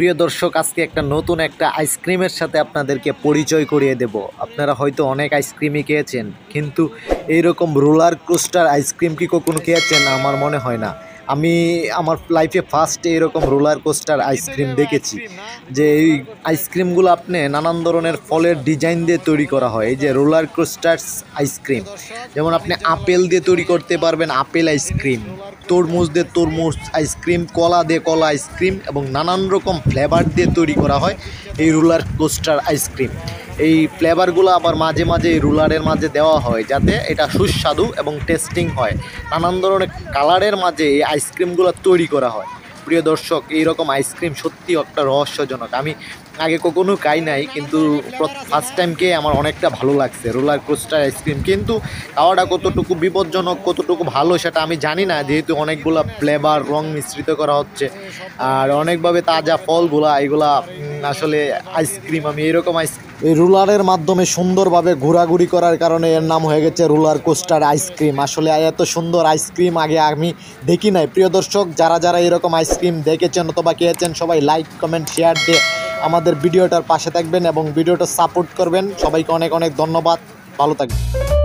প্রিয় দর্শক, আজকে নতুন একটা আইসক্রিমের সাথে আপনাদেরকে পরিচয় করিয়ে দেব। আপনারা হয়তো অনেক আইসক্রিমই খেয়েছেন, কিন্তু এইরকম রোলার কোস্টার আইসক্রিম কি কখনো খেয়েছেন? আমার মনে হয় না। আমি আমার লাইফে ফার্স্ট এরকম রোলার কোস্টার আইসক্রিম দেখেছি। যে এই আইসক্রিমগুলো আপনি নানান ধরনের ফলের ডিজাইন দিয়ে তৈরি করা হয়। এই যে রোলার কোস্টার আইসক্রিম, যেমন আপনি আপেল দিয়ে তৈরি করতে পারবেন আপেল আইসক্রিম, তরমুজ দিয়ে তরমুজ আইসক্রিম, কলা দিয়ে কলা আইসক্রিম এবং নানান রকম ফ্লেভার দিয়ে তৈরি করা হয় এই রোলার কোস্টার আইসক্রিম। এই ফ্লেভারগুলো আবার মাঝে মাঝে এই রোলারের মাঝে দেওয়া হয় যাতে এটা সুস্বাদু এবং টেস্টিং হয়। নানান ধরনের কালারের মাঝে এই আইসক্রিমগুলো তৈরি করা হয়। প্রিয় দর্শক, এইরকম আইসক্রিম সত্যি একটা রহস্যজনক। আমি আগে কখনো খাই নাই, কিন্তু ফার্স্ট টাইম খেয়ে আমার অনেকটা ভালো লাগছে রোলার কোস্টার আইসক্রিম। কিন্তু খাওয়াটা কতটুকু বিপজ্জনক, কতটুকু ভালো সেটা আমি জানি না, যেহেতু অনেকগুলো ফ্লেভার রং মিশ্রিত করা হচ্ছে আর অনেকভাবে তাজা ফলগুলা এগুলা আসলে আইসক্রিম। আমি এরকম এই রোলারের মাধ্যমে সুন্দরভাবে ঘোরাঘুরি করার কারণে এর নাম হয়ে গেছে রোলার কোস্টার আইসক্রিম। আসলে এত সুন্দর আইসক্রিম আগে আমি দেখি নাই। প্রিয় দর্শক, যারা যারা এরকম আইসক্রিম দেখেছেন অথবা খেয়েছেন, সবাই লাইক কমেন্ট শেয়ার দিয়ে আমাদের ভিডিওটার পাশে থাকবেন এবং ভিডিওটা সাপোর্ট করবেন। সবাইকে অনেক অনেক ধন্যবাদ। ভালো থাকবেন।